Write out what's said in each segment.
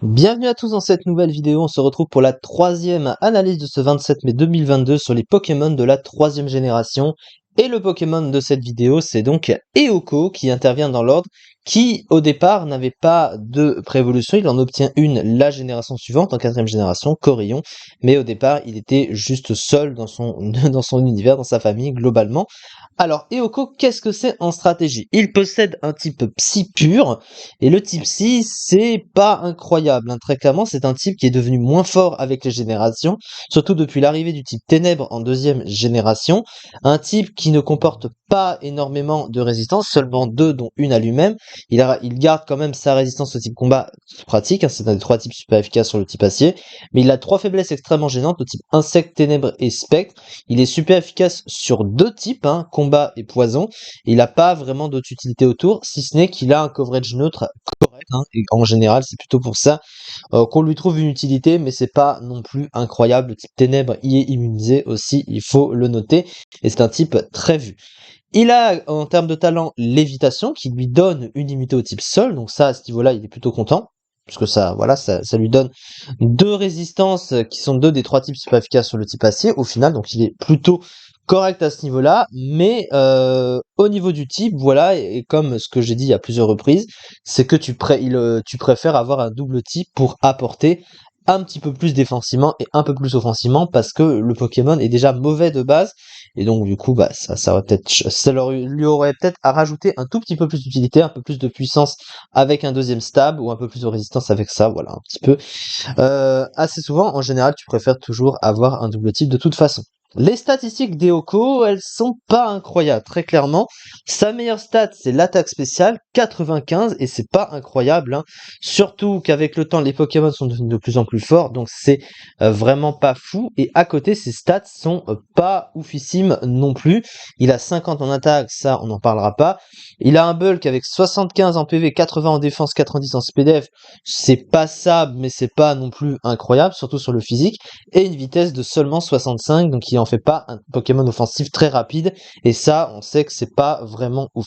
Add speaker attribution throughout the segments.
Speaker 1: Bienvenue à tous dans cette nouvelle vidéo, on se retrouve pour la troisième analyse de ce 27 mai 2022 sur les Pokémon de la troisième génération. Et le Pokémon de cette vidéo, c'est donc Eoko qui intervient dans l'ordre, qui au départ n'avait pas de préévolution, il en obtient une la génération suivante, en quatrième génération, Corillon, mais au départ il était juste seul dans son, dans son univers, dans sa famille globalement. Alors Eoko, qu'est-ce que c'est en stratégie? Il possède un type Psy pur, et le type Psy, c'est pas incroyable, hein. Très clairement, c'est un type qui est devenu moins fort avec les générations, surtout depuis l'arrivée du type Ténèbres en deuxième génération. Un type qui ne comporte pas énormément de résistance, seulement deux, dont une à lui-même. Il garde quand même sa résistance au type combat pratique, hein, c'est un des trois types super efficaces sur le type acier, mais il a trois faiblesses extrêmement gênantes, le type insecte, ténèbres et spectre. Il est super efficace sur deux types, hein, combat et poison. Il n'a pas vraiment d'autre utilité autour, si ce n'est qu'il a un coverage neutre correct, hein, et en général, c'est plutôt pour ça qu'on lui trouve une utilité, mais c'est pas non plus incroyable. Le type ténèbres y est immunisé aussi, il faut le noter, et c'est un type très vu. Il a, en termes de talent, lévitation, qui lui donne une immunité au type sol, donc ça, à ce niveau-là, il est plutôt content, parce que ça, voilà, ça lui donne deux résistances qui sont deux des trois types super efficaces sur le type acier, au final, donc il est plutôt correct à ce niveau-là, mais au niveau du type, voilà, et comme ce que j'ai dit à plusieurs reprises, c'est que tu préfères avoir un double type pour apporter un petit peu plus défensivement et un peu plus offensivement, parce que le Pokémon est déjà mauvais de base, et donc du coup, bah ça aurait peut-être, lui aurait peut-être à rajouter un tout petit peu plus d'utilité, un peu plus de puissance avec un deuxième stab, ou un peu plus de résistance avec ça, voilà, un petit peu. Assez souvent, en général, tu préfères toujours avoir un double type de toute façon. Les statistiques d'Eoko, elles sont pas incroyables, très clairement. Sa meilleure stat, c'est l'attaque spéciale, 95, et c'est pas incroyable, hein. Surtout qu'avec le temps, les Pokémon sont devenus de plus en plus forts, donc c'est vraiment pas fou. Et à côté, ses stats sont pas oufissimes non plus. Il a 50 en attaque, ça, on n'en parlera pas. Il a un bulk avec 75 en PV, 80 en défense, 90 en SPDF. C'est passable, mais c'est pas non plus incroyable, surtout sur le physique. Et une vitesse de seulement 65, donc il en fait pas un Pokémon offensif très rapide. Et ça, on sait que c'est pas vraiment ouf.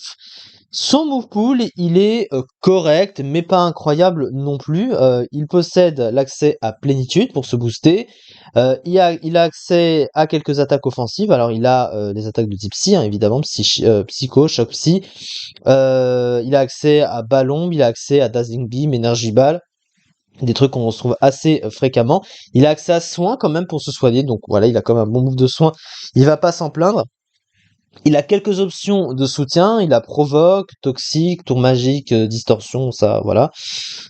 Speaker 1: Son move pool, il est correct, mais pas incroyable non plus. Il possède l'accès à plénitude pour se booster. Il a accès à quelques attaques offensives. Alors il a les attaques de type psy, hein, évidemment, psycho, choc psy. Il a accès à ballon, il a accès à dazzling beam, energy ball, des trucs qu'on retrouve assez fréquemment. Il a accès à soins quand même pour se soigner, donc voilà, il a quand même un bon move de soins. Il va pas s'en plaindre. Il a quelques options de soutien, il a provoque, toxique, tour magique, distorsion, ça, voilà.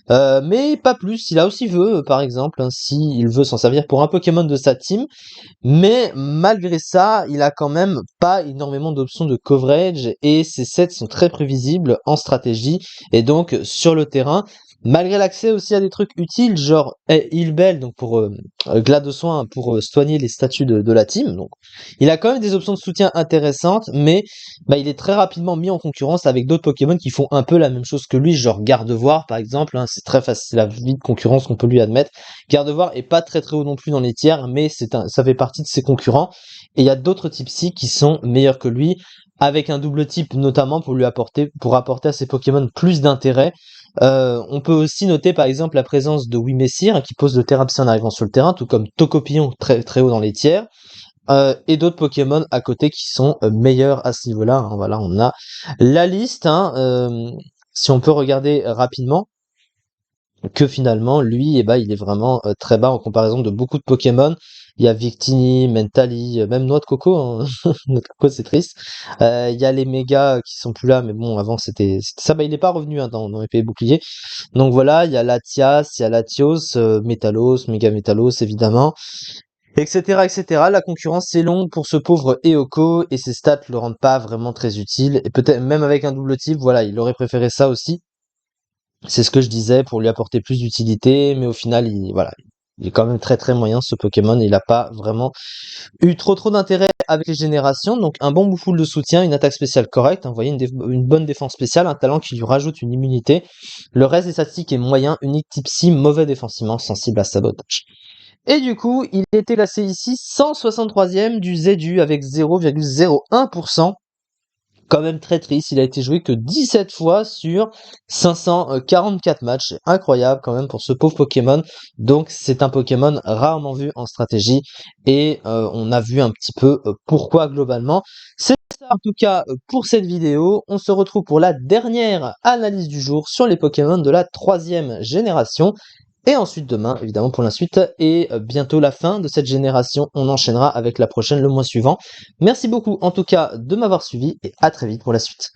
Speaker 1: Mais pas plus. Il a aussi vœu, par exemple, hein, s'il veut s'en servir pour un Pokémon de sa team. Mais malgré ça, il a quand même pas énormément d'options de coverage et ses sets sont très prévisibles en stratégie et donc sur le terrain. Malgré l'accès aussi à des trucs utiles, genre Heal Bell, donc pour Glade de soin pour soigner les statuts de la team. Donc, il a quand même des options de soutien intéressantes, mais bah, il est très rapidement mis en concurrence avec d'autres Pokémon qui font un peu la même chose que lui, genre Gardevoir par exemple. Hein, c'est très facile, la vide concurrence qu'on peut lui admettre. Gardevoir est pas très très haut non plus dans les tiers, mais ça fait partie de ses concurrents. Et il y a d'autres types psy qui sont meilleurs que lui, avec un double type notamment pour apporter à ses Pokémon plus d'intérêt. On peut aussi noter par exemple la présence de Wimessir, hein, qui pose le Thérapsien en arrivant sur le terrain, tout comme Tocopillon très très haut dans les tiers. Et d'autres Pokémon à côté qui sont meilleurs à ce niveau-là, hein. Voilà, on a la liste, hein, si on peut regarder rapidement que finalement, lui, eh ben, il est vraiment très bas en comparaison de beaucoup de Pokémon. Il y a Victini, Mentali, même Noix de Coco, hein. Noix de Coco, c'est triste. Il y a les mégas qui sont plus là, mais bon, avant c'était ça. Bah, il est pas revenu, hein, dans Épée et Bouclier. Donc voilà, il y a Latias, il y a Latios, Métalos, Méga Métalos, évidemment, etc., etc. La concurrence est longue pour ce pauvre Eoko et ses stats le rendent pas vraiment très utile. Et peut-être même avec un double type, voilà, il aurait préféré ça aussi. C'est ce que je disais pour lui apporter plus d'utilité, mais au final, voilà, il est quand même très très moyen ce Pokémon. Il n'a pas vraiment eu trop d'intérêt avec les générations. Donc un bon bouffule de soutien, une attaque spéciale correcte, hein, vous voyez, une bonne défense spéciale, un talent qui lui rajoute une immunité. Le reste des statistiques est moyen, unique type si, mauvais défensivement, sensible à sabotage. Et du coup, il était classé ici 163e du ZU avec 0,01%. quand même très triste. Il a été joué que 17 fois sur 544 matchs. C'est incroyable quand même pour ce pauvre Pokémon. Donc c'est un Pokémon rarement vu en stratégie et on a vu un petit peu pourquoi globalement. C'est ça en tout cas pour cette vidéo. On se retrouve pour la dernière analyse du jour sur les Pokémon de la 3e génération. Et ensuite demain, évidemment, pour la suite, et bientôt la fin de cette génération. On enchaînera avec la prochaine le mois suivant. Merci beaucoup en tout cas de m'avoir suivi et à très vite pour la suite.